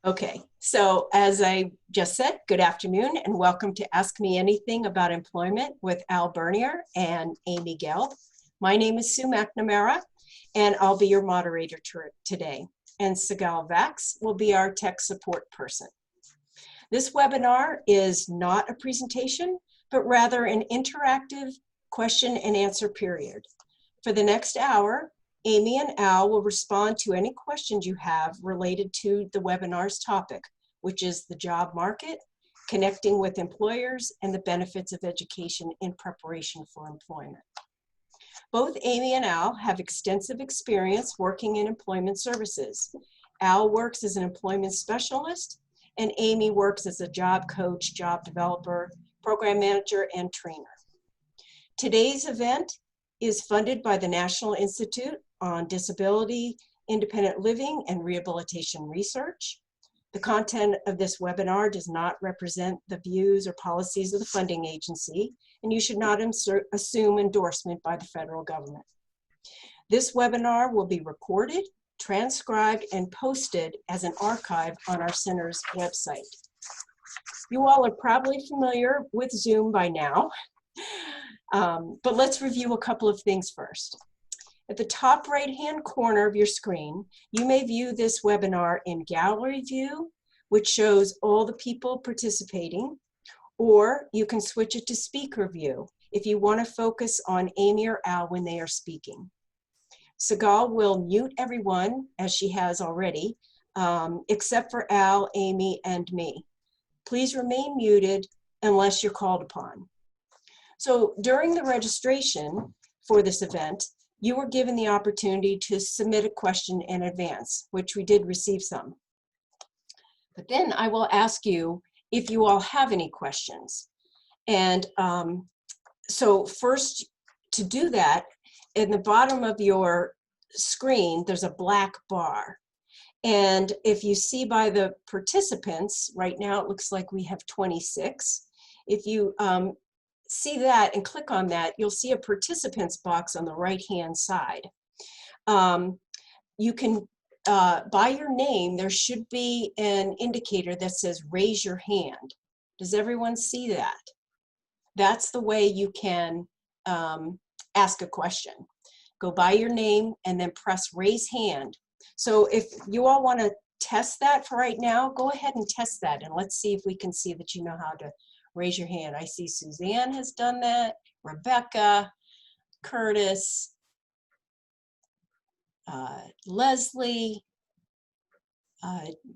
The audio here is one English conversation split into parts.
Okay, so as I just said, good afternoon and welcome to Ask Me Anything About Employment with Al Bernier and Amy Gell. My name is Sue McNamara and I'll be your moderator today. And Sigal Vax will be our tech support person. This webinar is not a presentation, but rather an interactive question and answer period. For the next hour, Amy and Al will respond to any questions you have related to the webinar's topic, which is the job market, connecting with employers, and the benefits of education in preparation for employment. Both Amy and Al have extensive experience working in employment services. Al works as an employment specialist, and Amy works as a job coach, job developer, program manager, and trainer. Today's event is funded by the National Institute on Disability, Independent Living, and Rehabilitation Research. The content of this webinar does not represent the views or policies of the funding agency, and you should not assume endorsement by the federal government. This webinar will be recorded, transcribed, and posted as an archive on our center's website. You all are probably familiar with Zoom by now, but let's review a couple of things first. At the top right-hand corner of your screen, you may view this webinar in gallery view, which shows all the people participating, or you can switch it to speaker view if you want to focus on Amy or Al when they are speaking. Sigal will mute everyone, as she has already, except for Al, Amy, and me. Please remain muted unless you're called upon. So during the registration for this event, you were given the opportunity to submit a question in advance, which we did receive some. But then I will ask you if you all have any questions. And so first, to do that, in the bottom of your screen, there's a black bar. And if you see by the participants, right now it looks like we have 26. If you see that and click on that, you'll see a participants box on the right-hand side. You can, by your name, there should be an indicator that says raise your hand. Does everyone see that? That's the way you can ask a question. Go by your name and then press raise hand. So if you all want to test that for right now, go ahead and test that and let's see if we can see that you know how to raise your hand. I see Suzanne has done that, Rebecca, Curtis, Leslie,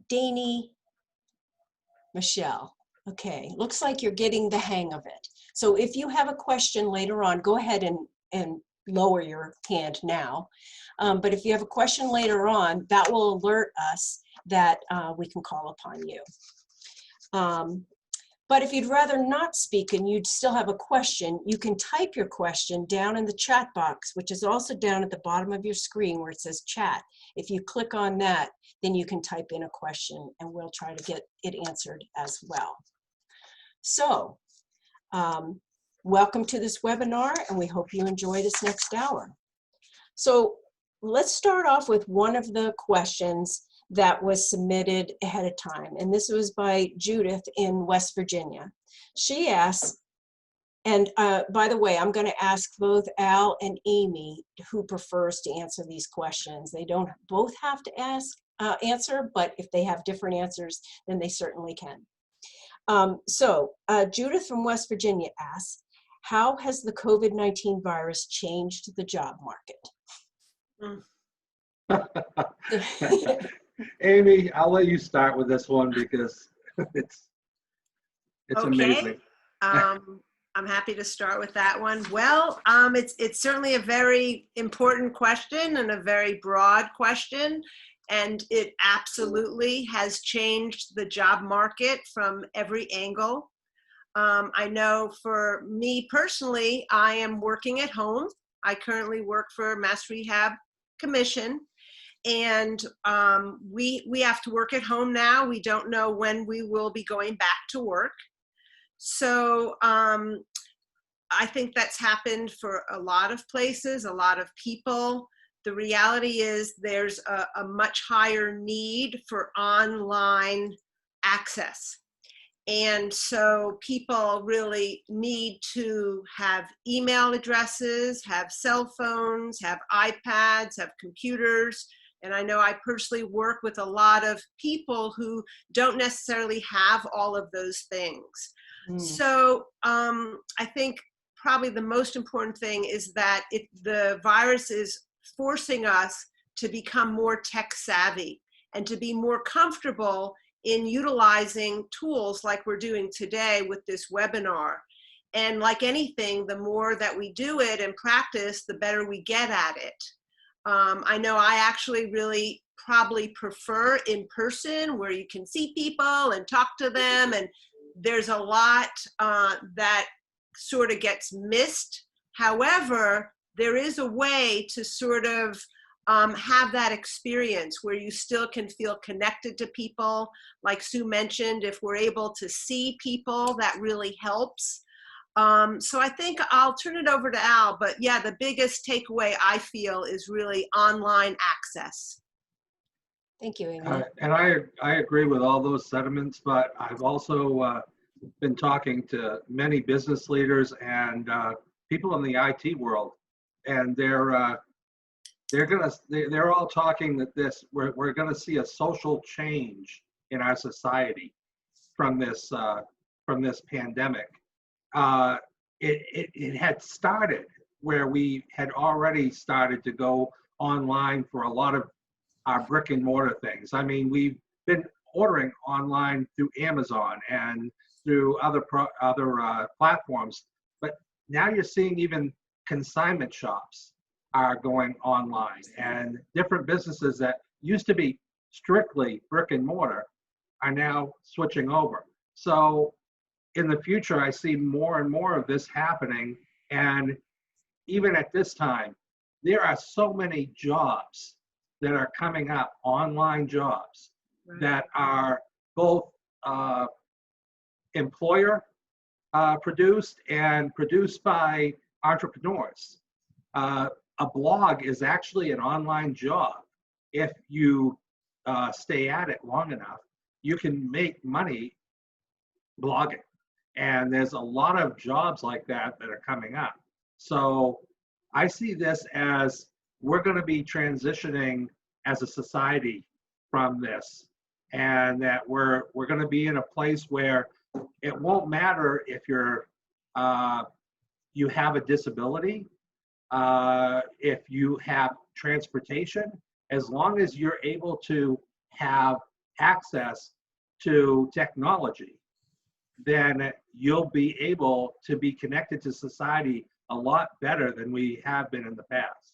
Danny, Michelle. Okay, looks like you're getting the hang of it. So if you have a question later on, go ahead and lower your hand now. But if you have a question later on, that will alert us that we can call upon you. But if you'd rather not speak and you'd still have a question, you can type your question down in the chat box, which is also down at the bottom of your screen where it says chat. If you click on that, then you can type in a question and we'll try to get it answered as well. So, welcome to this webinar and we hope you enjoy this next hour. So let's start off with one of the questions that was submitted ahead of time. And this was by Judith in West Virginia. She asks, and by the way, I'm going to ask both Al and Amy who prefers to answer these questions. They don't both have to answer, but if they have different answers, then they certainly can. Judith from West Virginia asks, how has the COVID-19 virus changed the job market? Amy, I'll let you start with this one because it's okay. Amazing. I'm happy to start with that one. Well, it's certainly a very important question and a very broad question, and it absolutely has changed the job market from every angle. I know for me personally, I am working at home. I currently work for Mass Rehab Commission. And we have to work at home now. We don't know when we will be going back to work. So I think that's happened for a lot of places, a lot of people. the reality is there's a much higher need for online access. And so people really need to have email addresses, have cell phones, have iPads, have computers. And I know I personally work with a lot of people who don't necessarily have all of those things. So I think probably the most important thing is that the virus is forcing us to become more tech savvy and to be more comfortable in utilizing tools like we're doing today with this webinar. And like anything, the more that we do it and practice, the better we get at it. I know I actually really probably prefer in person, where you can see people and talk to them, and there's a lot that sort of gets missed. However, there is a way to sort of have that experience where you still can feel connected to people. Like Sue mentioned, if we're able to see people, that really helps. So I think I'll turn it over to Al, but yeah, the biggest takeaway I feel is really online access. Thank you, Amy. And I agree with all those sentiments, but I've also been talking to many business leaders and people in the IT world, and they're all talking that we're gonna see a social change in our society from this pandemic. It had started where we had already started to go online for a lot of our brick and mortar things. I mean, we've been ordering online through Amazon and through other platforms, but now you're seeing even consignment shops are going online, and different businesses that used to be strictly brick and mortar are now switching over. So in the future, I see more and more of this happening. And even at this time, there are so many jobs that are coming up, online jobs, that are both employer produced and produced by entrepreneurs. A blog is actually an online job. If you stay at it long enough, you can make money blogging. And there's a lot of jobs like that that are coming up. So I see this as we're going to be transitioning as a society from this, and that we're going to be in a place where it won't matter if you have a disability, if you have transportation, as long as you're able to have access to technology, then you'll be able to be connected to society a lot better than we have been in the past.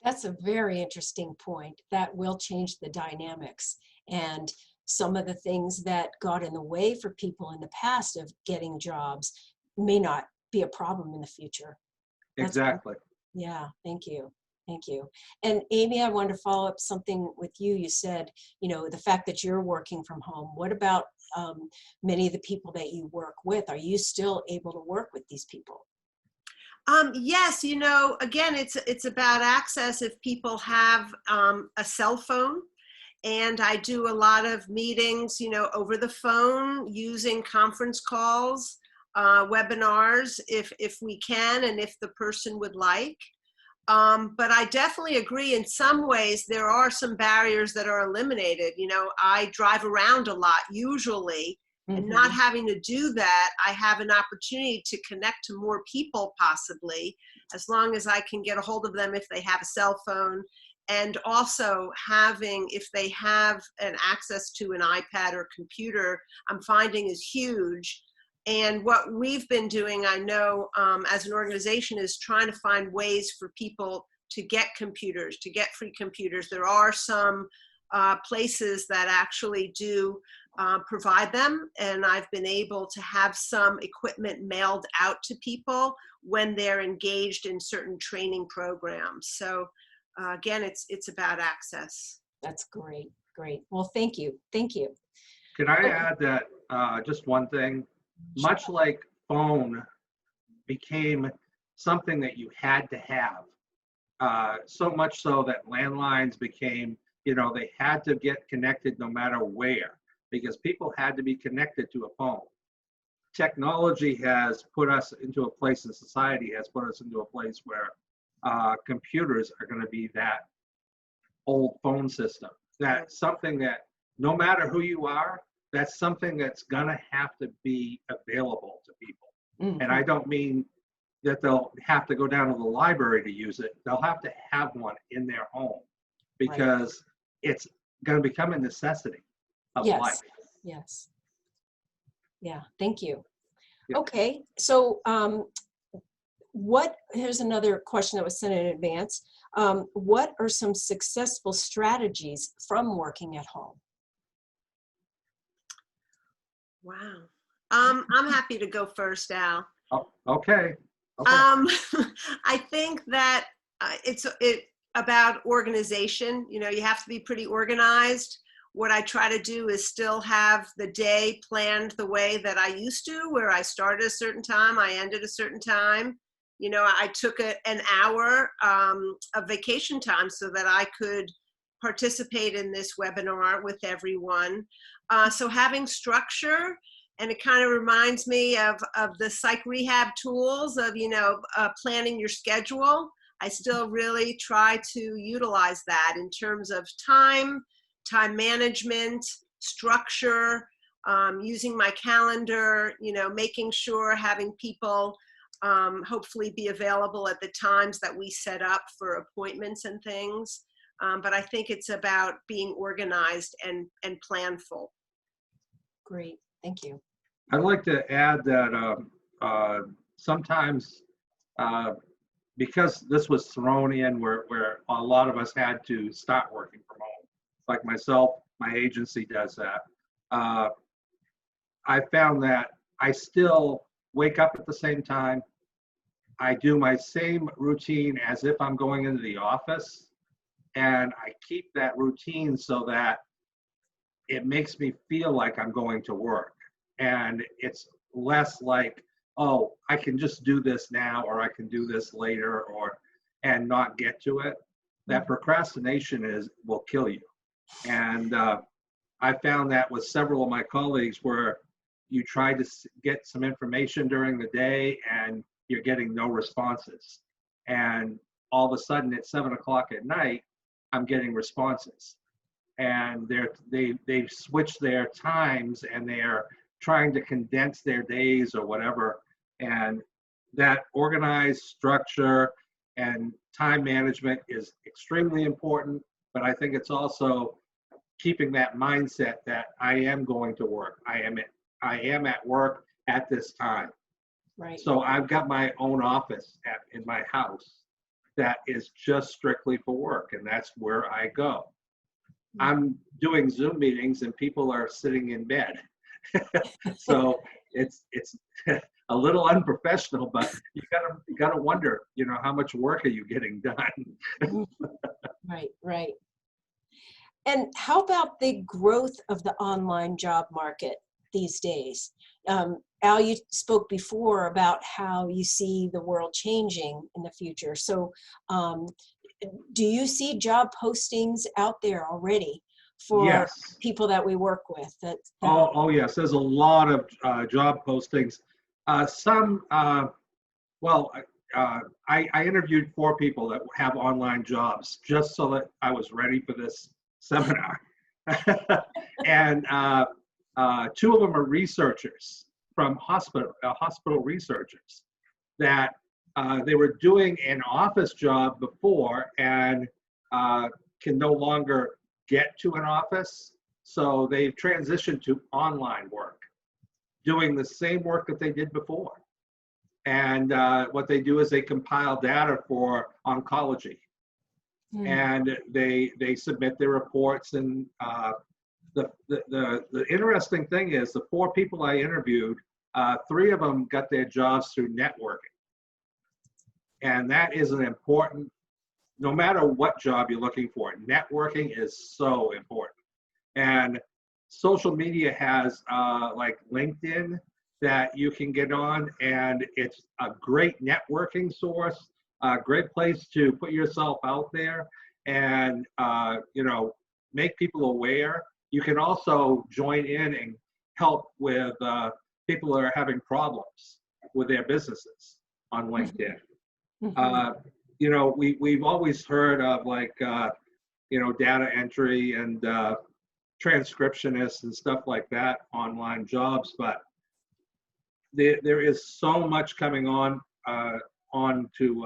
That's a very interesting point. That will change the dynamics. And some of the things that got in the way for people in the past of getting jobs may not be a problem in the future. Exactly. Yeah, thank you. Thank you. And Amy, I wanted to follow up something with you. You said, the fact that you're working from home. What about many of the people that you work with? Are you still able to work with these people? Yes, again, it's about access. If people have a cell phone, and I do a lot of meetings, over the phone using conference calls, webinars, if we can, and if the person would like. But I definitely agree, in some ways there are some barriers that are eliminated. I drive around a lot usually, and not having to do that, I have an opportunity to connect to more people possibly, as long as I can get a hold of them if they have a cell phone. And also having, if they have an access to an iPad or computer, I'm finding is huge. And what we've been doing, I know, as an organization, is trying to find ways for people to get computers, to get free computers. There are some places that actually do provide them, and I've been able to have some equipment mailed out to people when they're engaged in certain training programs. So again, it's about access. That's great. Great. Well, thank you. Thank you. Can I add that just one thing? Much like phone became something that you had to have So much so that landlines became, they had to get connected no matter where, because people had to be connected to a phone. Technology has put us into a place, and society has put us into a place where computers are going to be that old phone system. That's something that no matter who you are, that's something that's going to have to be available to people. And I don't mean that they'll have to go down to the library to use it. They'll have to have one in their home, because it's going to become a necessity of life. Yes. Yeah, thank you. Yeah. Okay, so here's another question that was sent in advance. What are some successful strategies from working at home? Wow. I'm happy to go first, Al. Oh, okay. I think that it's about organization. You have to be pretty organized. What I try to do is still have the day planned the way that I used to, where I started a certain time, I ended a certain time. I took an hour of vacation time so that I could participate in this webinar with everyone. So having structure, and it kind of reminds me of the psych rehab tools of, planning your schedule. I still really try to utilize that in terms of time management, structure, using my calendar, making sure having people hopefully be available at the times that we set up for appointments and things. But I think it's about being organized and planful. Great, thank you. I'd like to add that sometimes, because this was thrown in where a lot of us had to start working from home, like myself, my agency does that. I found that I still wake up at the same time. I do my same routine as if I'm going into the office, and I keep that routine so that it makes me feel like I'm going to work. And it's less like, oh, I can just do this now, or I can do this later, and not get to it. That procrastination will kill you. And I found that with several of my colleagues, where you try to get some information during the day and you're getting no responses. And all of a sudden at 7 o'clock at night, I'm getting responses. And they've switched their times, and they're trying to condense their days or whatever. And that organized structure and time management is extremely important. But I think it's also keeping that mindset that I am going to work. I am at work at this time. Right. So I've got my own office in my house that is just strictly for work, and that's where I go. I'm doing Zoom meetings and people are sitting in bed. So it's a little unprofessional, but you gotta wonder, how much work are you getting done? Right. And how about the growth of the online job market these days? Al, you spoke before about how you see the world changing in the future. So do you see job postings out there already for Yes. people that we work with? Oh yes, there's a lot of job postings. I interviewed 4 people that have online jobs just so that I was ready for this seminar. And 2 of them are researchers from hospital researchers that they were doing an office job before and can no longer get to an office. So they've transitioned to online work, doing the same work that they did before. And what they do is they compile data for oncology. And they submit their reports. And the interesting thing is, the 4 people I interviewed, 3 of them got their jobs through networking. And that is an important, no matter what job you're looking for, networking is so important. And social media has like LinkedIn that you can get on, and it's a great networking source. a great place to put yourself out there and, you know, make people aware. You can also join in and help with people that are having problems with their businesses on LinkedIn. You know, we've always heard of like, you know, data entry and transcriptionists and stuff like that, online jobs, but there is so much coming on onto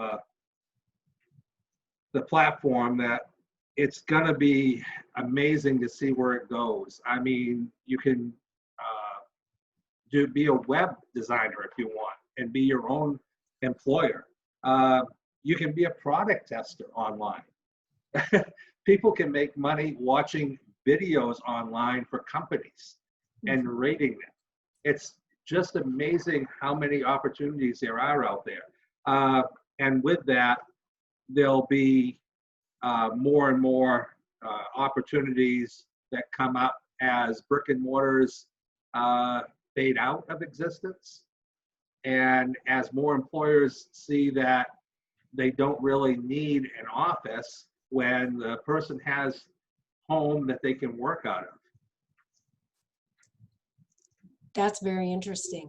the platform that it's gonna be amazing to see where it goes. I mean, you can be a web designer if you want and be your own employer. You can be a product tester online. People can make money watching videos online for companies and rating them. It's just amazing how many opportunities there are out there. And with that, there'll be more and more opportunities that come up as brick and mortars fade out of existence. And as more employers see that they don't really need an office when the person has home that they can work out of. That's very interesting.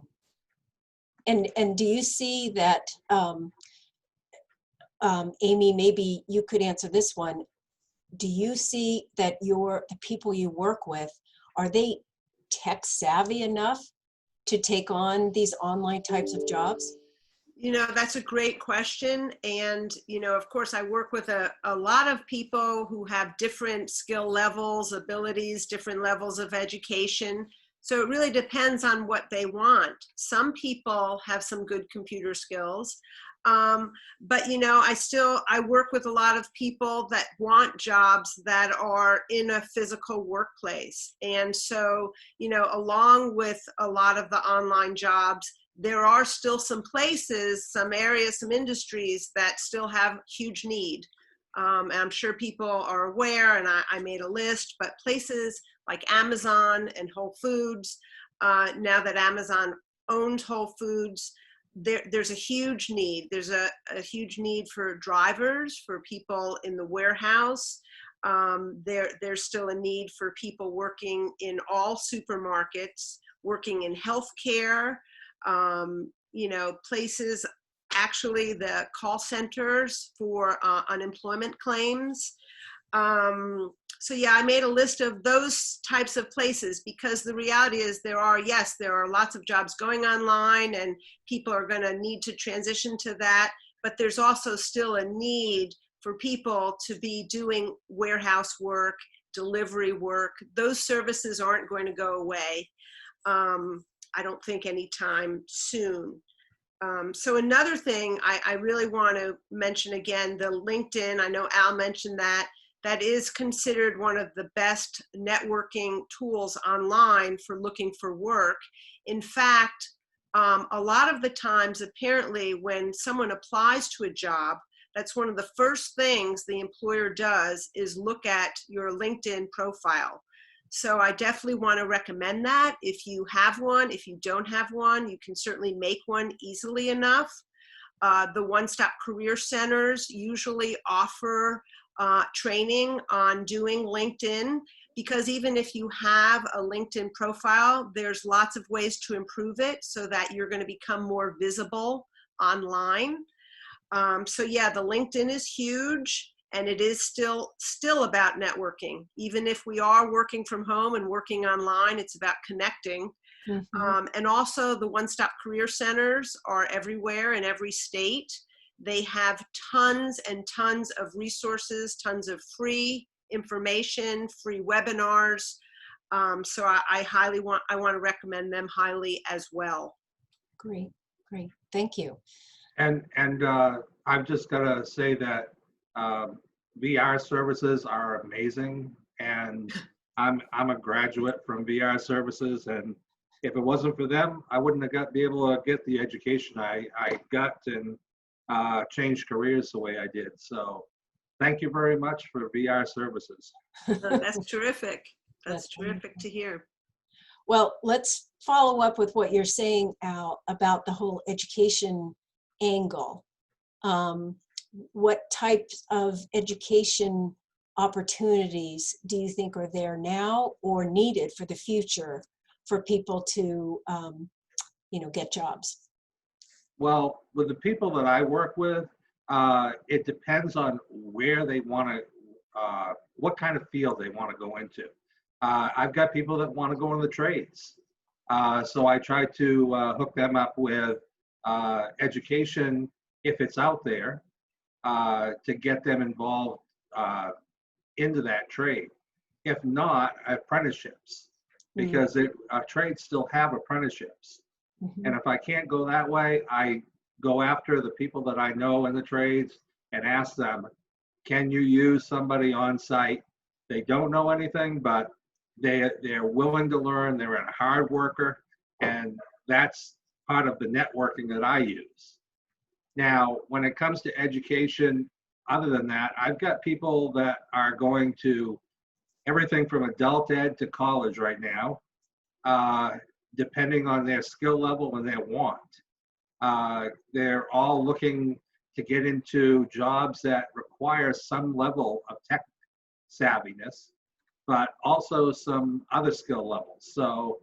And do you see that, Amy, maybe you could answer this one. Do you see that the people you work with, are they tech savvy enough to take on these online types of jobs? You know, that's a great question. And, you know, of course, I work with a lot of people who have different skill levels, abilities, different levels of education. So it really depends on what they want. Some people have some good computer skills. But, you know, I work with a lot of people that want jobs that are in a physical workplace. And so, you know, along with a lot of the online jobs, there are still some places, some areas, some industries that still have huge need. And I'm sure people are aware, and I made a list, but places like Amazon and Whole Foods, now that Amazon owns Whole Foods, there's a huge need. There's a huge need for drivers, for people in the warehouse. There's still a need for people working in all supermarkets, working in healthcare, you know, places, actually the call centers for unemployment claims. So yeah, I made a list of those types of places because the reality is there are lots of jobs going online and people are going to need to transition to that, but there's also still a need for people to be doing warehouse work, delivery work. Those services aren't going to go away. I don't think anytime soon. So another thing I really want to mention again, the LinkedIn, I know Al mentioned that is considered one of the best networking tools online for looking for work. In fact, a lot of the times, apparently, when someone applies to a job, that's one of the first things the employer does is look at your LinkedIn profile. So I definitely want to recommend that. If you have one, if you don't have one, you can certainly make one easily enough. The one-stop career centers usually offer training on doing LinkedIn, because even if you have a LinkedIn profile, there's lots of ways to improve it so that you're going to become more visible online. So yeah, the LinkedIn is huge. And it is still about networking. Even if we are working from home and working online, it's about connecting. And also the one-stop career centers are everywhere in every state. They have tons and tons of resources, tons of free information, free webinars. So I want to recommend them highly as well. Great. Thank you. And I've just got to say that VR services are amazing, and I'm a graduate from VR services, and if it wasn't for them, I wouldn't have be able to get the education I got and change careers the way I did. So thank you very much for VR services. That's terrific. That's terrific to hear. Well, let's follow up with what you're saying, Al, about the whole education angle. what types of education opportunities do you think are there now or needed for the future for people to, get jobs? Well, with the people that I work with, it depends on where they want to, what kind of field they want to go into. I've got people that want to go into the trades. So I try to hook them up with education if it's out there to get them involved into that trade. If not, apprenticeships, because trades still have apprenticeships. Mhm. And if I can't go that way, I go after the people that I know in the trades and ask them, can you use somebody on site? They don't know anything, but they're willing to learn. They're a hard worker, and that's part of the networking that I use. Now, when it comes to education, other than that, I've got people that are going to everything from adult ed to college right now, depending on their skill level and their want. They're all looking to get into jobs that require some level of tech savviness, but also some other skill levels. So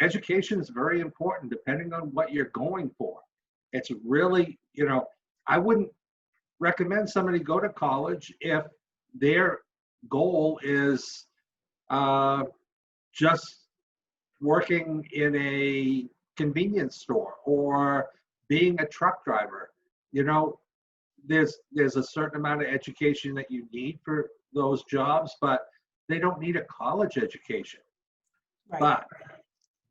education is very important depending on what you're going for. It's really, I wouldn't recommend somebody go to college if their goal is just working in a convenience store or being a truck driver. There's a certain amount of education that you need for those jobs, but they don't need a college education. Right.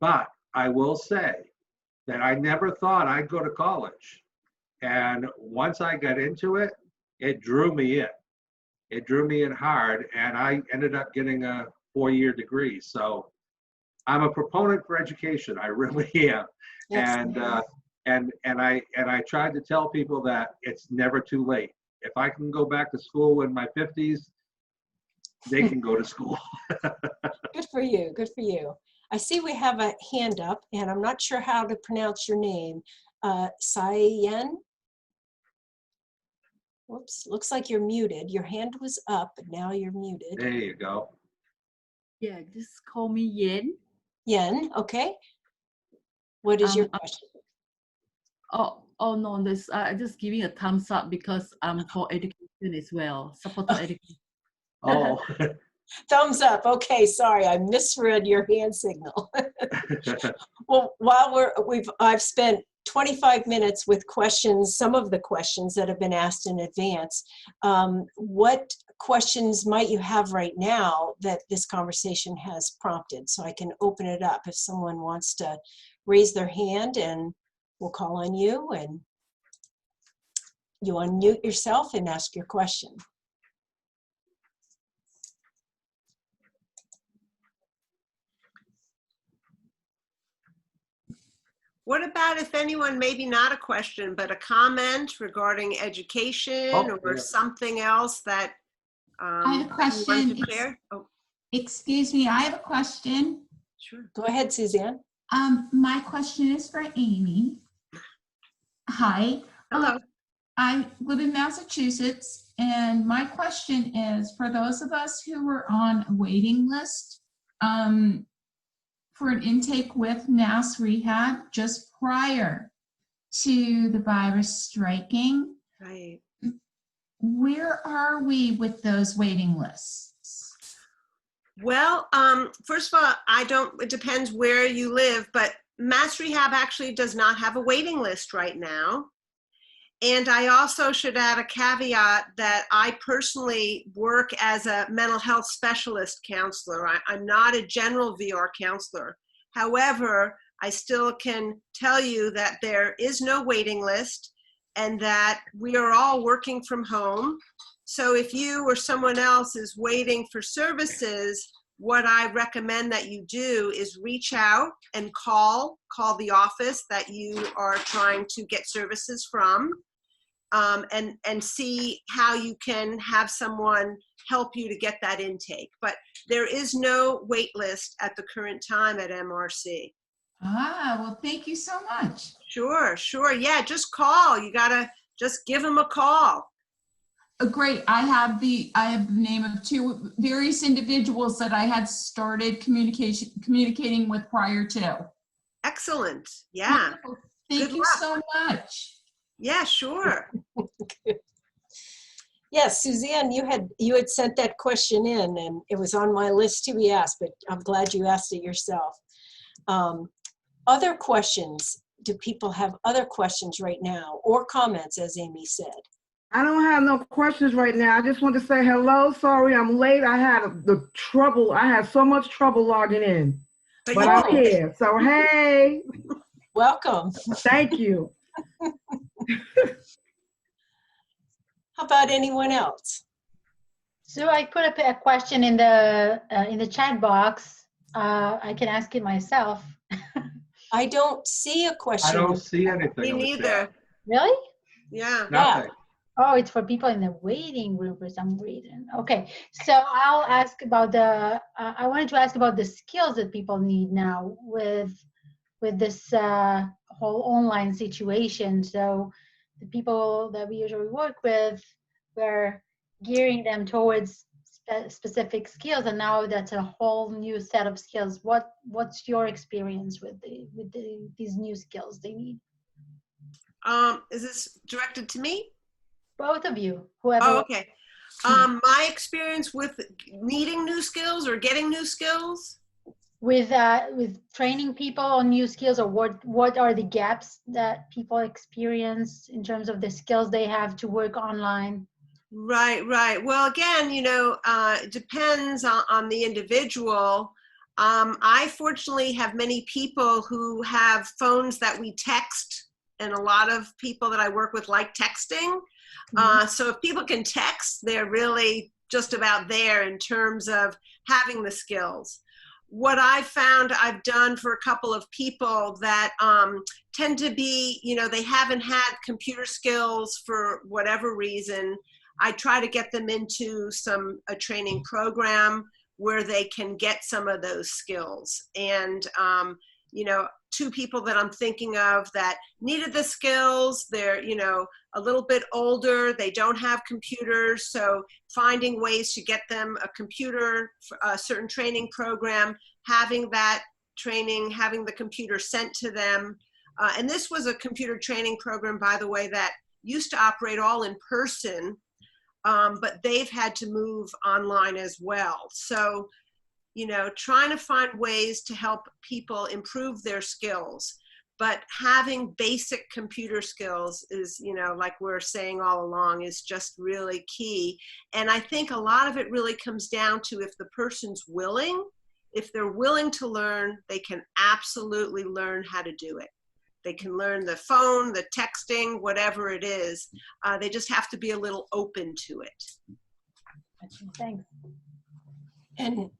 But I will say that I never thought I'd go to college. And once I got into it, it drew me in. It drew me in hard, and I ended up getting a 4-year degree. So I'm a proponent for education. I really am. Excellent. And I tried to tell people that it's never too late. If I can go back to school in my 50s, they can go to school. Good for you. Good for you. I see we have a hand up, and I'm not sure how to pronounce your name. Sayen? Whoops, looks like you're muted. Your hand was up, but now you're muted. There you go. Yeah, just call me Yen. Yen, okay. What is your question? Oh no, this just giving a thumbs up because I'm for education as well, support to education. Oh. Thumbs up. Okay, sorry, I misread your hand signal. Well, while I've spent 25 minutes with questions, some of the questions that have been asked in advance. What questions might you have right now that this conversation has prompted? So I can open it up if someone wants to raise their hand, and we'll call on you, and you unmute yourself and ask your question. What about if anyone, maybe not a question, but a comment regarding education or something else that I have a question. Excuse me, I have a question. Sure. Go ahead, Suzanne. My question is for Amy. Hi. Hello. I live in Massachusetts, and my question is for those of us who were on a waiting list for an intake with Mass Rehab just prior to the virus striking. Right. Where are we with those waiting lists? Well, first of all, it depends where you live, but Mass Rehab actually does not have a waiting list right now. And I also should add a caveat that I personally work as a mental health specialist counselor. I'm not a general VR counselor. However, I still can tell you that there is no waiting list and that we are all working from home. So if you or someone else is waiting for services, what I recommend that you do is reach out and call the office that you are trying to get services from. And see how you can have someone help you to get that intake. But there is no wait list at the current time at MRC. Ah, well, thank you so much. Sure. Yeah, just call. You gotta just give them a call. Great. I have the name of two various individuals that I had started communicating with prior to. Excellent. Yeah. Wonderful. Thank Good you luck. so much. Yeah, sure. Yes, Suzanne, you had sent that question in, and it was on my list to be asked, but I'm glad you asked it yourself. Other questions? Do people have other questions right now or comments, as Amy said? I don't have no questions right now. I just want to say hello. Sorry I'm late. I had I had so much trouble logging in, but I'm here. So, hey, Welcome. thank you. How about anyone else? So I put a question in the chat box. I can ask it myself. I don't see a question. I don't see anything. Me in the neither. chat. Really? Yeah. Nothing. Oh, it's for people in the waiting room for some reason. Okay, so I'll ask about I wanted to ask about the skills that people need now with this whole online situation. So the people that we usually work with, we're gearing them towards specific skills, and now that's a whole new set of skills. What's your experience with these new skills they need? Is this directed to me? Both of you, whoever. Oh, okay. My experience with needing new skills or getting new skills. With training people on new skills, or what are the gaps that people experience in terms of the skills they have to work online? Right. Well, again, it depends on the individual. I fortunately have many people who have phones that we text, and a lot of people that I work with like texting. So if people can text, they're really just about there in terms of having the skills. What I've found I've done for a couple of people that tend to be, they haven't had computer skills for whatever reason, I try to get them into a training program where they can get some of those skills. And, two people that I'm thinking of that needed the skills, they're, a little bit older, they don't have computers, so finding ways to get them a computer, a certain training program, having that training, having the computer sent to them. And this was a computer training program, by the way, that used to operate all in person, but they've had to move online as well. So, trying to find ways to help people improve their skills, but having basic computer skills is, like we're saying all along, is just really key. And I think a lot of it really comes down to if the person's willing. If they're willing to learn, they can absolutely learn how to do it. They can learn the phone, the texting, whatever it is. They just have to be a little open to it. Thanks. And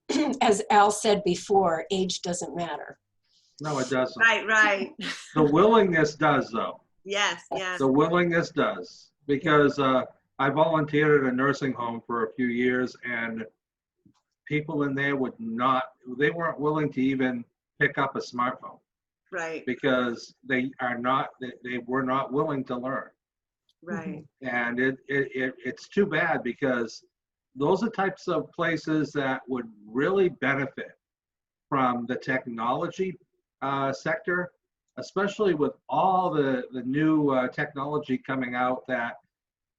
as Al said before, age doesn't matter. No, it doesn't. Right. The willingness does, though. Yes. The willingness does. Because I volunteered at a nursing home for a few years, and people in there they weren't willing to even pick up a smartphone. Right. Because they were not willing to learn. Right. And it's too bad, because those are types of places that would really benefit from the technology sector, especially with all the new technology coming out that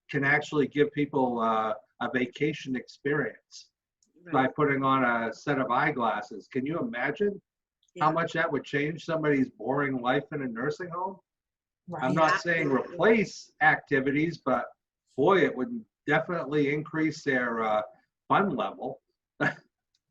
can actually give people a vacation experience by putting on a set of eyeglasses. Can you imagine how much that would change somebody's boring life in a nursing home? Right. I'm not saying replace activities, but boy, it would definitely increase their fun level.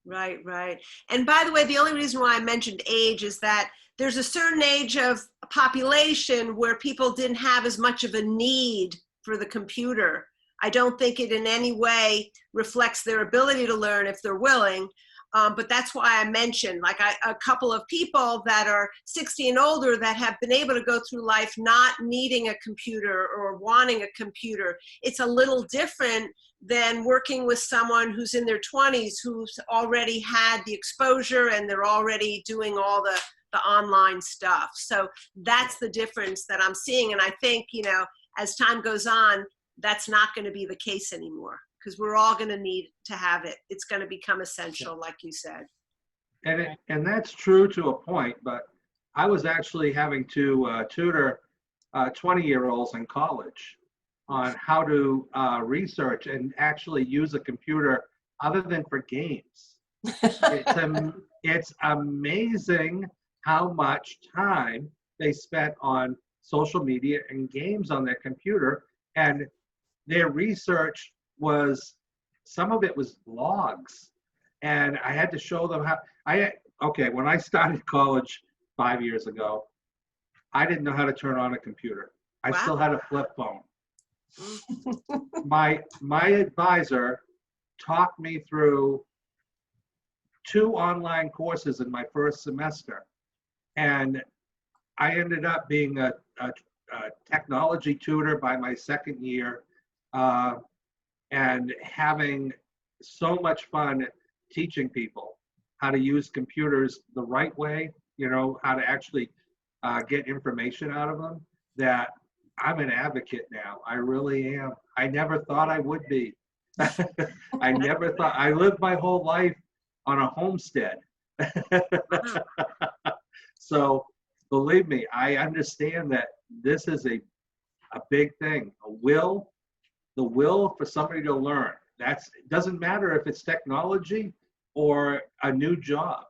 Right. And by the way, the only reason why I mentioned age is that there's a certain age of population where people didn't have as much of a need for the computer. I don't think it in any way reflects their ability to learn if they're willing. But that's why I mentioned a couple of people that are 60 and older that have been able to go through life not needing a computer or wanting a computer. It's a little different than working with someone who's in their 20s who's already had the exposure and they're already doing all the online stuff. So that's the difference that I'm seeing. And I think, as time goes on, that's not going to be the case anymore, because we're all going to need to have it. It's going to become essential, like you said. And that's true to a point, but I was actually having to tutor 20-year-olds in college on how to research and actually use a computer other than for games. It's amazing how much time they spent on social media and games on their computer, and their research was, some of it was blogs, and I had to show them how. When I started college 5 years ago, I didn't know how to turn on a computer. I Wow. still had a flip phone. My advisor talked me through 2 online courses in my first semester, and I ended up being a technology tutor by my second year, and having so much fun teaching people how to use computers the right way, how to actually get information out of them, that I'm an advocate now. I really am. I never thought I would be. I never thought. I lived my whole life on a homestead. So believe me, I understand that this is a big thing. The will for somebody to learn. It doesn't matter if it's technology or a new job.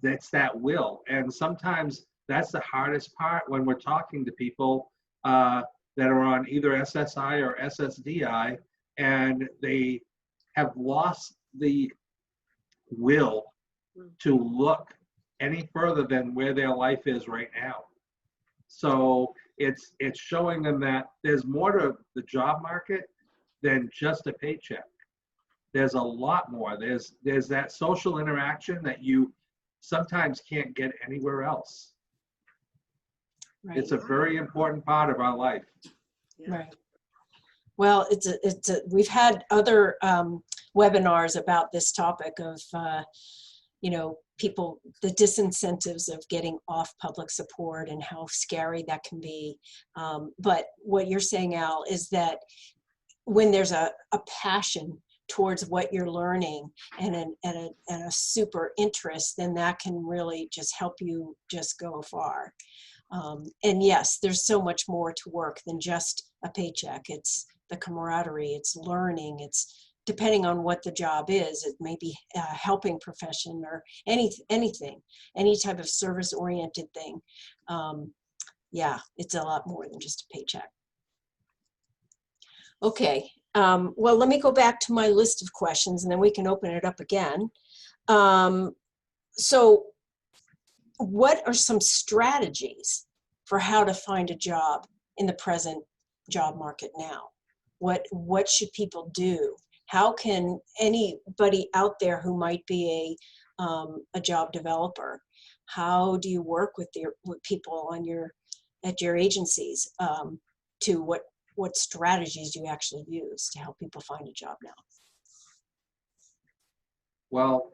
That's that will. And sometimes that's the hardest part when we're talking to people that are on either SSI or SSDI, and they have lost the will to look any further than where their life is right now. So it's showing them that there's more to the job market than just a paycheck. There's a lot more. There's that social interaction that you sometimes can't get anywhere else. Right. It's a very important part of our life. Right. Well, we've had other webinars about this topic of, people, the disincentives of getting off public support and how scary that can be. But what you're saying, Al, is that when there's a passion towards what you're learning and a super interest, then that can really just help you just go far. And yes, there's so much more to work than just a paycheck. It's the camaraderie, it's learning, it's depending on what the job is. It may be a helping profession or anything, any type of service-oriented thing. Yeah, it's a lot more than just a paycheck. Okay, well, let me go back to my list of questions and then we can open it up again. So what are some strategies for how to find a job in the present job market now? What should people do? How can anybody out there who might be a job developer, how do you work with people at your agencies to what strategies do you actually use to help people find a job now? Well,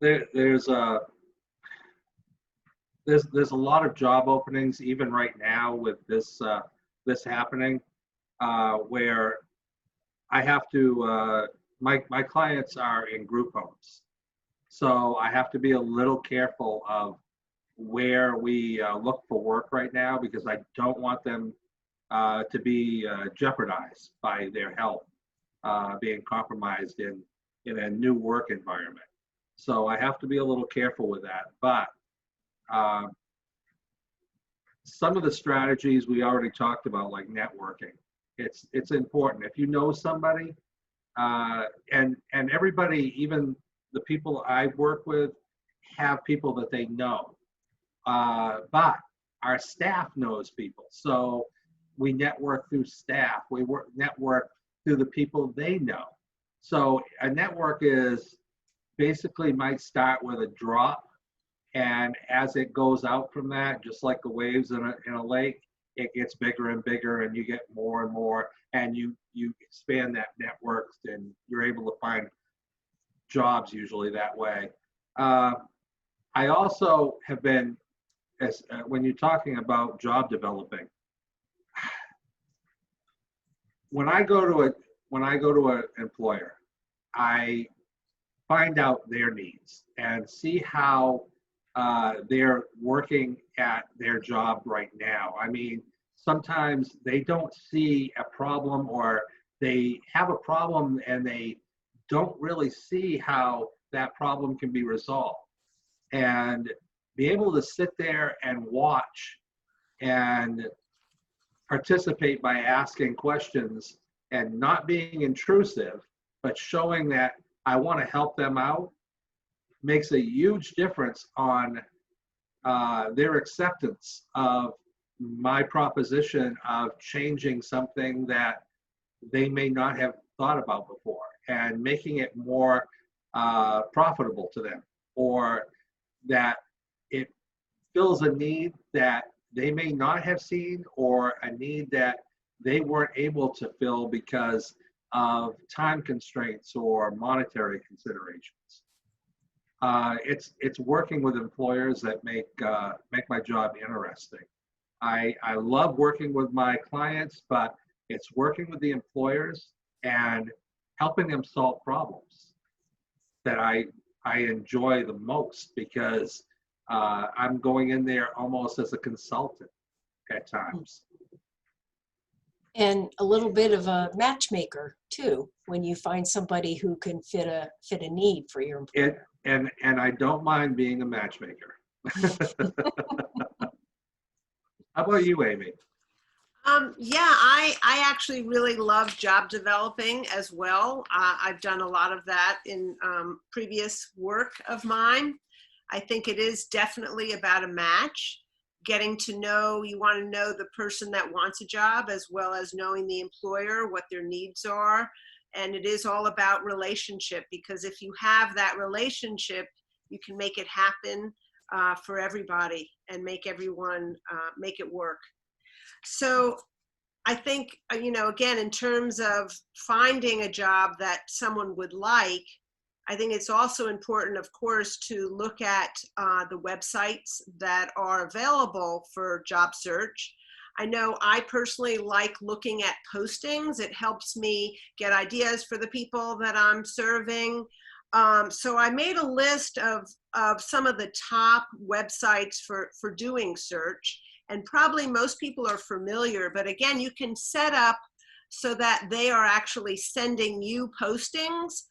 there's a lot of job openings even right now with this happening, where I have to my clients are in group homes, so I have to be a little careful of where we look for work right now, because I don't want them to be jeopardized by their health being compromised in a new work environment. So I have to be a little careful with that. But some of the strategies we already talked about, like networking, it's important. If you know somebody, and everybody, even the people I work with, have people that they know. But our staff knows people, so we network through staff. We network through the people they know. So a network is basically might start with a drop, and as it goes out from that, just like the waves in a lake, it gets bigger and bigger, and you get more and more, and you expand that network, and you're able to find jobs usually that way. I also have been, when you're talking about job developing, when I go to an employer, I find out their needs and see how they're working at their job right now. I mean, sometimes they don't see a problem, or they have a problem and they don't really see how that problem can be resolved. And be able to sit there and watch and participate by asking questions and not being intrusive, but showing that I want to help them out, makes a huge difference on their acceptance of my proposition of changing something that they may not have thought about before, and making it more profitable to them, or that it fills a need that they may not have seen, or a need that they weren't able to fill because of time constraints or monetary considerations. It's working with employers that make my job interesting. I love working with my clients, but it's working with the employers and helping them solve problems that I enjoy the most, because I'm going in there almost as a consultant at times. And a little bit of a matchmaker too, when you find somebody who can fit a need for your employer. And I don't mind being a matchmaker. How about you, Amy? Yeah, I actually really love job developing as well. I've done a lot of that in previous work of mine. I think it is definitely about a match. Getting to know, you want to know the person that wants a job, as well as knowing the employer, what their needs are. And it is all about relationship, because if you have that relationship, you can make it happen for everybody and make everyone make it work. So I think, again, in terms of finding a job that someone would like, I think it's also important, of course, to look at the websites that are available for job search. I know I personally like looking at postings. It helps me get ideas for the people that I'm serving. So I made a list of some of the top websites for doing search, and probably most people are familiar, but again, you can set up so that they are actually sending you postings.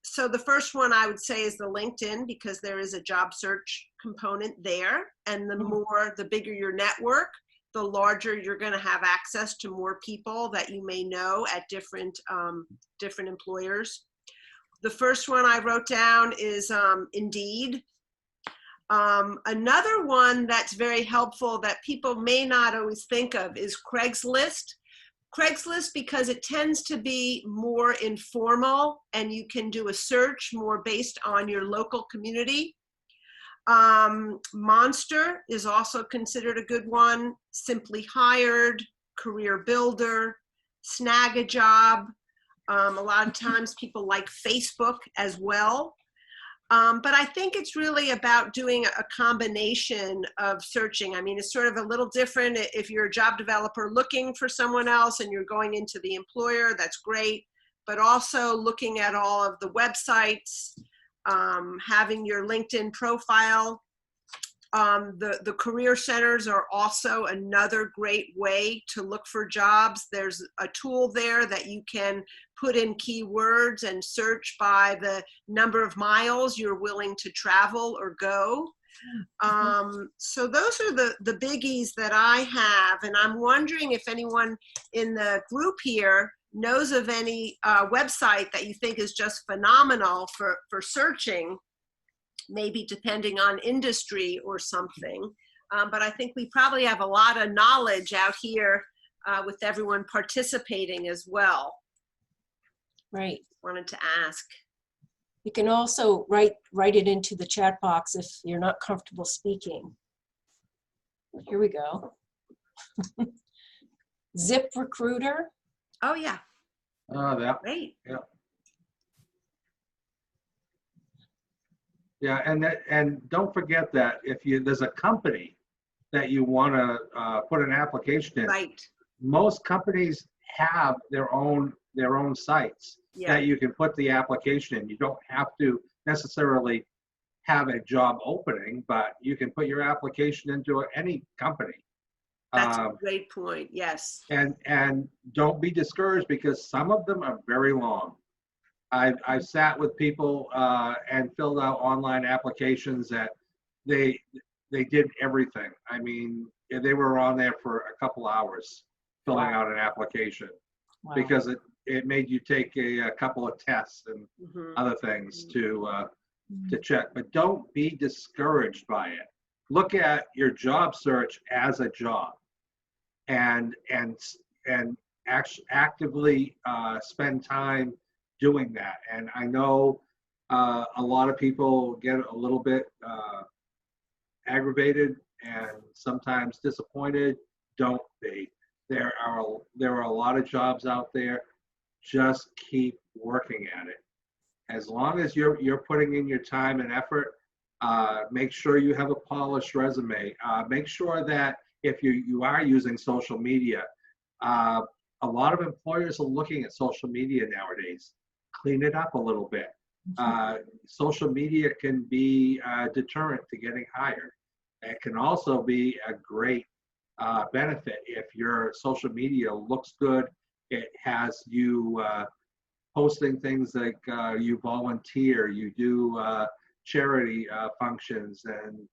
So the first one I would say is the LinkedIn, because there is a job search component there. And the bigger your network, the larger you're going to have access to more people that you may know at different employers. The first one I wrote down is Indeed. Another one that's very helpful that people may not always think of is Craigslist. Craigslist, because it tends to be more informal and you can do a search more based on your local community. Monster is also considered a good one. Simply Hired, Career Builder, Snag a Job. A lot of times people like Facebook as well. But I think it's really about doing a combination of searching. I mean, it's sort of a little different if you're a job developer looking for someone else and you're going into the employer, that's great. But also looking at all of the websites, having your LinkedIn profile. The career centers are also another great way to look for jobs. There's a tool there that you can put in keywords and search by the number of miles you're willing to travel or go. So those are the biggies that I have. And I'm wondering if anyone in the group here knows of any website that you think is just phenomenal for searching, maybe depending on industry or something. But I think we probably have a lot of knowledge out here with everyone participating as well. Right. Wanted to ask. You can also write it into the chat box if you're not comfortable speaking. Here we go. ZipRecruiter. Oh yeah, That, great. yeah, and don't forget that if there's a company that you want to put an application in, Right. most companies have their own sites Yeah, that you can put the application in. You don't have to necessarily have a job opening, but you can put your application into any company. that's a great point. Yes. And don't be discouraged because some of them are very long. I've sat with people and filled out online applications that they did everything. I mean, they were on there for a couple hours filling Wow. out an application Wow. because it made you take a couple of tests and Mhm. other things to check. But don't be discouraged by it. Look at your job search as a job, and actively spend time doing that. And I know a lot of people get a little bit aggravated and sometimes disappointed. Don't be. There are a lot of jobs out there. Just keep working at it. As long as you're putting in your time and effort, make sure you have a polished resume. Make sure that if you are using social media, a lot of employers are looking at social media nowadays. Clean it up a little bit. Social media can be a deterrent to getting hired. It can also be a great benefit if your social media looks good. It has you posting things like you volunteer, you do charity functions and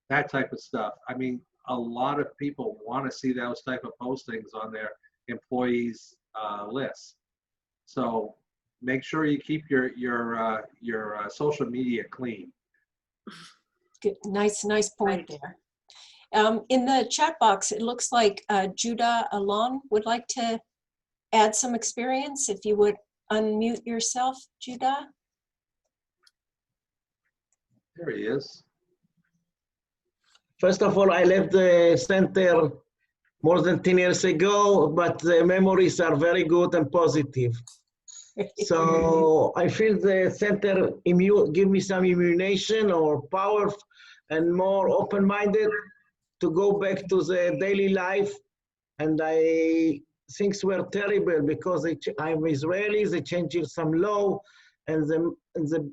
that type of stuff. I mean, a lot of people want to see those type of postings on their employees list. So make sure you keep your social media clean. Good. Nice point Right. there. In the chat box, it looks like Judah Alon would like to add some experience. If you would unmute yourself, Judah. There he is. First of all, I left the center more than 10 years ago, but the memories are very good and positive. So I feel the center give me some immunization or power and more open-minded to go back to the daily life. And things were terrible because I'm Israeli, they changed some law and the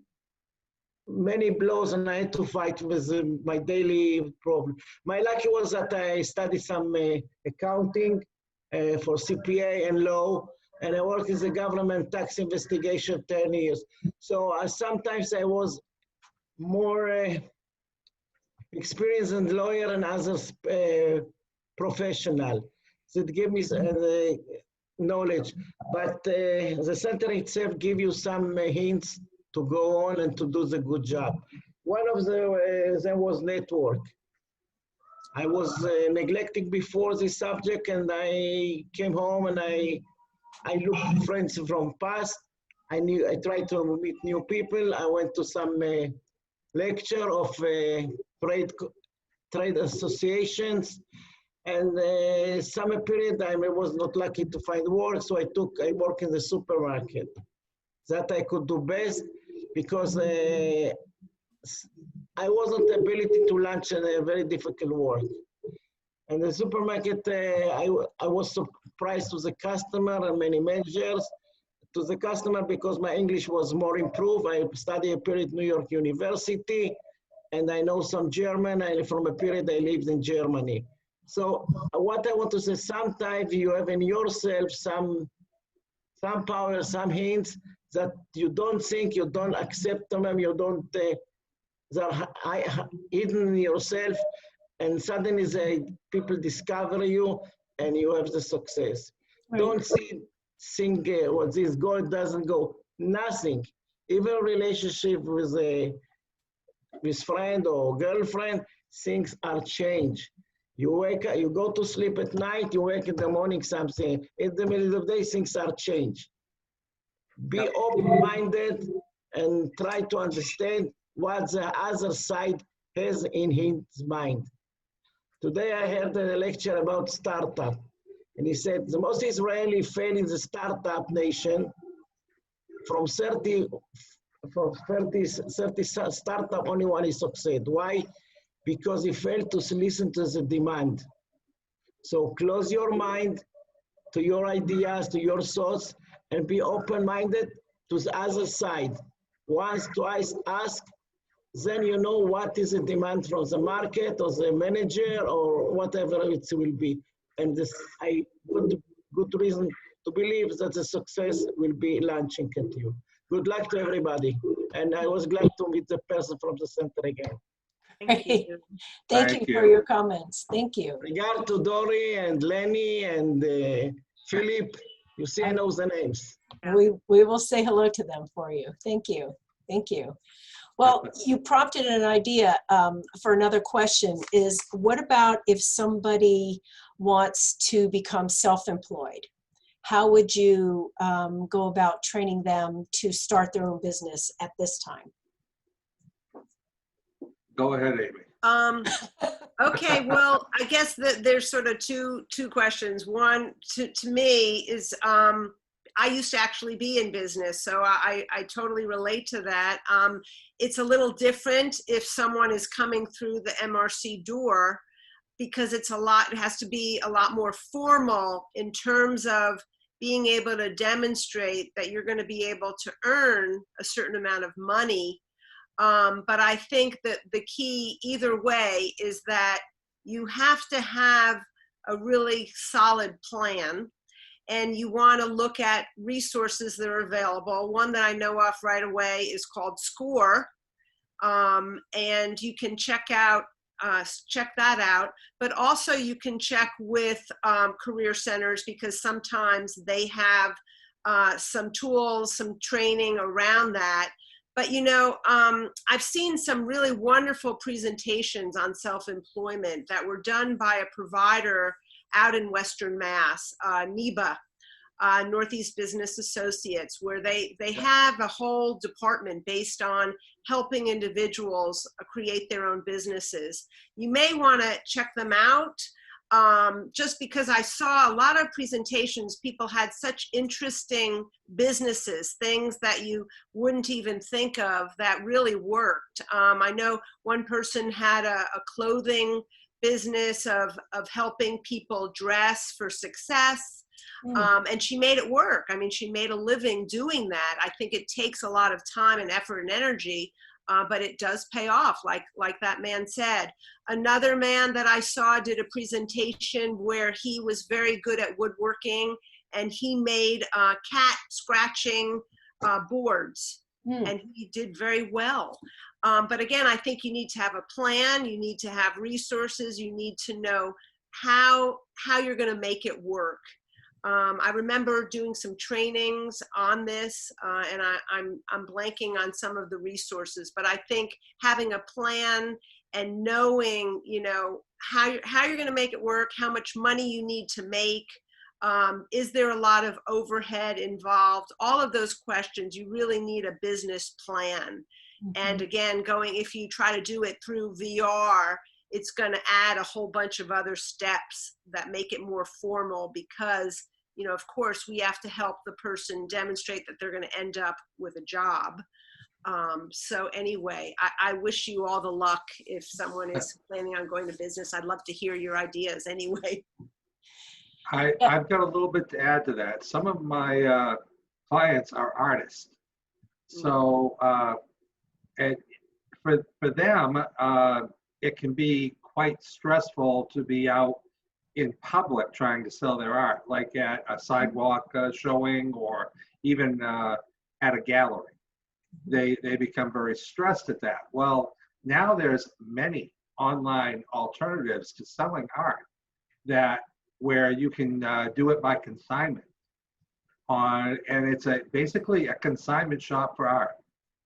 many blows, and I had to fight with my daily problem. My lucky was that I studied some accounting for CPA and law, and I worked in the government tax investigation 10 years. So sometimes I was more experienced than lawyer and others professional. So it gave me the knowledge. But the center itself give you some hints to go on and to do the good job. One of them was network. I was neglecting before this subject, and I came home and I looked at friends from past. I tried to meet new people. I went to some lecture of trade associations, and summer period I was not lucky to find work, so I work in the supermarket. That I could do best because I wasn't ability to lunch in a very difficult work. And the supermarket, I was surprised to the customer and many managers, to the customer because my English was more improved. I studied a period at New York University, and I know some German, and from a period I lived in Germany. So what I want to say, sometimes you have in yourself some power, some hints that you don't think, you don't accept them, you don't, they're hidden in yourself, and suddenly people discover you and you have the success. Right. Don't think what this goal doesn't go, nothing. Even a relationship with friend or girlfriend, things are changed. You wake up, you go to sleep at night, you wake in the morning, something. In the middle of the day, things are changed. Be open-minded and try to understand what the other side has in his mind. Today I heard a lecture about startup, and he said the most Israeli fail in the startup nation. From 30 startup, only one is succeed. Why? Because he failed to listen to the demand. So close your mind to your ideas, to your thoughts, and be open-minded to the other side. Once, twice, ask, then you know what is the demand from the market or the manager or whatever it will be. And this, I good reason to believe that the success will be launching at you. Good luck to everybody. And I was glad to meet the person from the center again. Thank you. Thank Thank you for you. your comments. Thank you. Regard to Dory and Lenny and Philip. You see, I know the names. We will say hello to them for you. Thank you. Thank you. Well, you prompted an idea for another question is, what about if somebody wants to become self-employed? How would you go about training them to start their own business at this time? Go ahead, Amy. Okay, well, I guess that there's sort of two questions. One, to me, is I used to actually be in business, so I totally relate to that. It's a little different if someone is coming through the MRC door, because it has to be a lot more formal in terms of being able to demonstrate that you're going to be able to earn a certain amount of money. But I think that the key either way is that you have to have a really solid plan, and you want to look at resources that are available. One that I know of right away is called SCORE, and you can check that out. But also you can check with career centers, because sometimes they have some tools, some training around that. But you know, I've seen some really wonderful presentations on self-employment that were done by a provider out in Western Mass, NEBA, Northeast Business Associates, where they have a whole department based on helping individuals create their own businesses. You may want to check them out. Just because I saw a lot of presentations, people had such interesting businesses, things that you wouldn't even think of that really worked. I know one person had a clothing business of helping people dress for success. And she made it work. I mean, she made a living doing that. I think it takes a lot of time and effort and energy, but it does pay off, like that man said. Another man that I saw did a presentation where he was very good at woodworking, and he made cat scratching boards, and he did very well. But again, I think you need to have a plan, you need to have resources, you need to know how you're going to make it work. I remember doing some trainings on this, and I'm blanking on some of the resources, but I think having a plan and knowing, you know, how you're going to make it work, how much money you need to make, is there a lot of overhead involved? All of those questions, you really need a business plan. And again, if you try to do it through VR, it's going to add a whole bunch of other steps that make it more formal, because, you know, of course, we have to help the person demonstrate that they're going to end up with a job. So anyway, I wish you all the luck if someone is planning on going to business. I'd love to hear your ideas anyway. I've got a little bit to add to that. Some of my clients are artists. So for them, it can be quite stressful to be out in public trying to sell their art, like at a sidewalk showing, or even at a gallery. They become very stressed at that. Well, now there's many online alternatives to selling art where you can do it by consignment. And it's basically a consignment shop for art.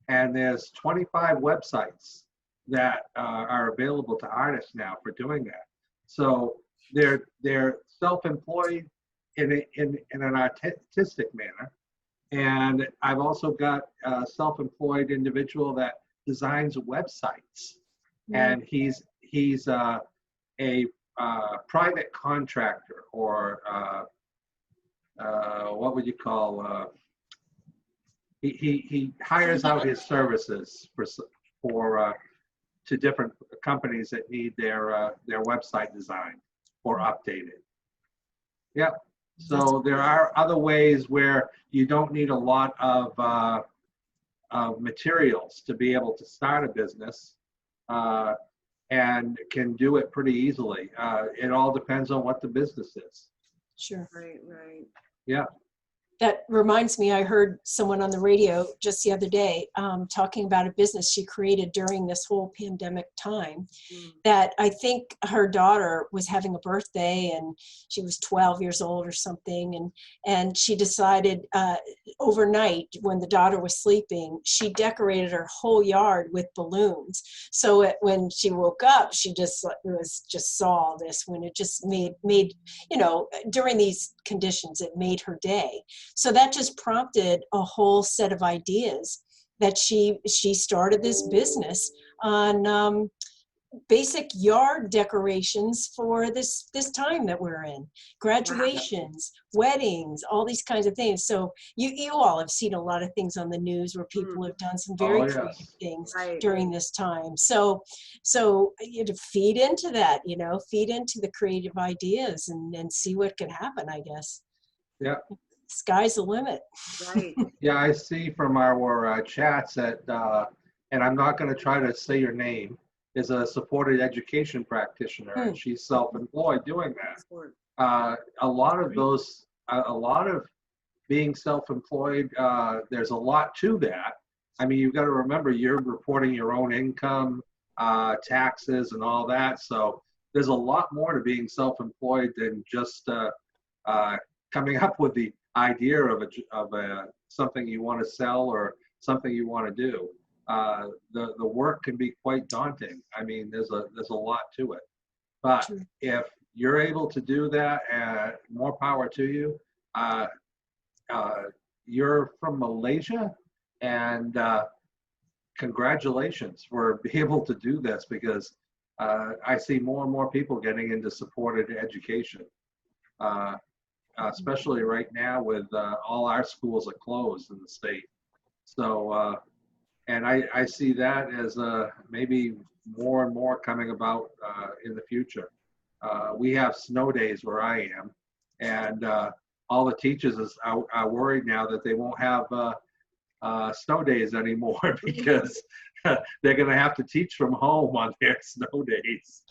And there's 25 websites that are available to artists now for doing that. So they're self-employed in an artistic manner. And I've also got a self-employed individual that designs websites, and he's a private contractor, or what would you call? He hires out his services to different companies that need their website designed or updated. Yep. So there are other ways where you don't need a lot of materials to be able to start a business, and can do it pretty easily. It all depends on what the business is. Sure. Right, right. Yeah. That reminds me, I heard someone on the radio just the other day talking about a business she created during this whole pandemic time, that I think her daughter was having a birthday and she was 12 years old or something. And she decided overnight, when the daughter was sleeping, she decorated her whole yard with balloons. So when she woke up, she just saw all this, when it just made, you know, during these conditions, it made her day. So that just prompted a whole set of ideas that she started this business on basic yard decorations for this time that we're in. Graduations, weddings, all these kinds of things. So you all have seen a lot of things on the news where people have done some very creative things during this time. So you to feed into that, you know, feed into the creative ideas and see what can happen, I guess. Yeah. Sky's the limit. Right. Yeah, I see from our chats that, and I'm not going to try to say your name, is a supported education practitioner, and she's self-employed doing that. A lot of being self-employed, there's a lot to that. I mean, you've got to remember you're reporting your own income, taxes, and all that. So there's a lot more to being self-employed than just coming up with the idea of something you want to sell or something you want to do. The work can be quite daunting. I mean, there's a lot to it. But if you're able to do that, more power to you. You're from Malaysia, and congratulations for being able to do this, because I see more and more people getting into supported education. Especially right now with all our schools are closed in the state. So, and I see that as maybe more and more coming about in the future. We have snow days where I am, and all the teachers are worried now that they won't have snow days anymore because they're going to have to teach from home on their snow days.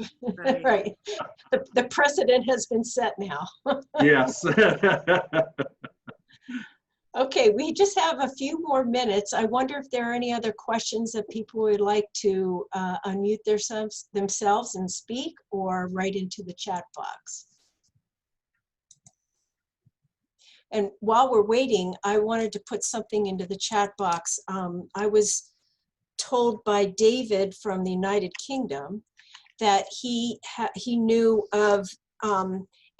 Right. The precedent has been set now. Yes. Okay, we just have a few more minutes. I wonder if there are any other questions that people would like to unmute themselves and speak, or write into the chat box. And while we're waiting, I wanted to put something into the chat box. I was told by David from the United Kingdom that he knew of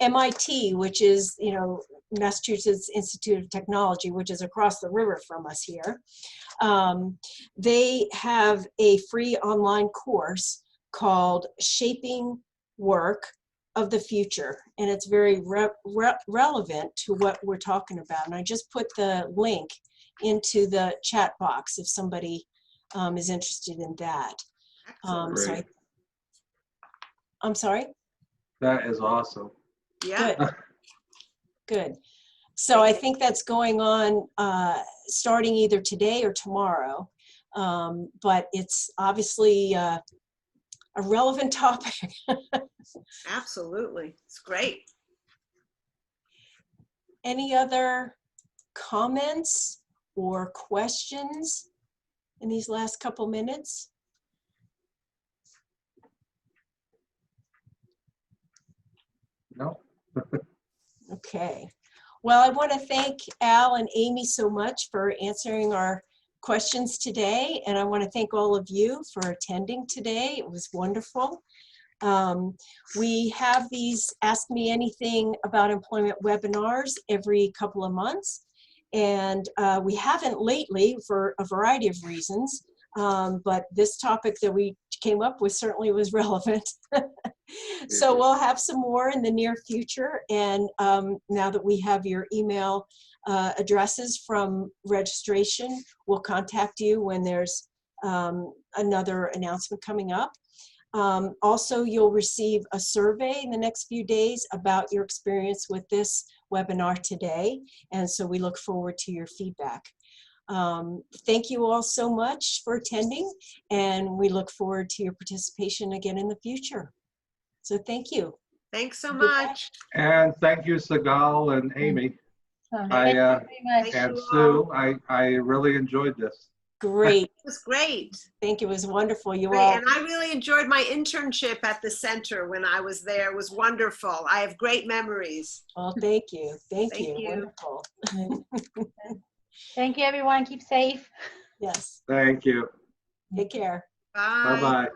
MIT, which is, you know, Massachusetts Institute of Technology, which is across the river from us here. They have a free online course called Shaping Work of the Future, and it's very relevant to what we're talking about. And I just put the link into the chat box if somebody is interested in that. I'm sorry? That is awesome. Yeah. Good. Good. So I think that's going on starting either today or tomorrow. But it's obviously a relevant topic. Absolutely. It's great. Any other comments or questions in these last couple minutes? No. Okay. Well, I want to thank Al and Amy so much for answering our questions today. And I want to thank all of you for attending today. It was wonderful. We have these Ask Me Anything About Employment webinars every couple of months. And we haven't lately for a variety of reasons. But this topic that we came up with certainly was relevant. So we'll have some more in the near future. And now that we have your email addresses from registration, we'll contact you when there's another announcement coming up. Also, you'll receive a survey in the next few days about your experience with this webinar today. And so we look forward to your feedback. Thank you all so much for attending, and we look forward to your participation again in the future. So thank you. Thanks so Goodbye. much. And thank you, Sigal and Amy. So, I, thank you very much. And you Sue, I really enjoyed this. Great. It was great. Thank you. It was wonderful. You Great. all. And I really enjoyed my internship at the center when I was there. It was wonderful. I have great memories. Well, thank you. Thank Thank you. you. Wonderful. Thank you, everyone. Keep safe. Yes. Thank you. Take care. Bye. Bye-bye.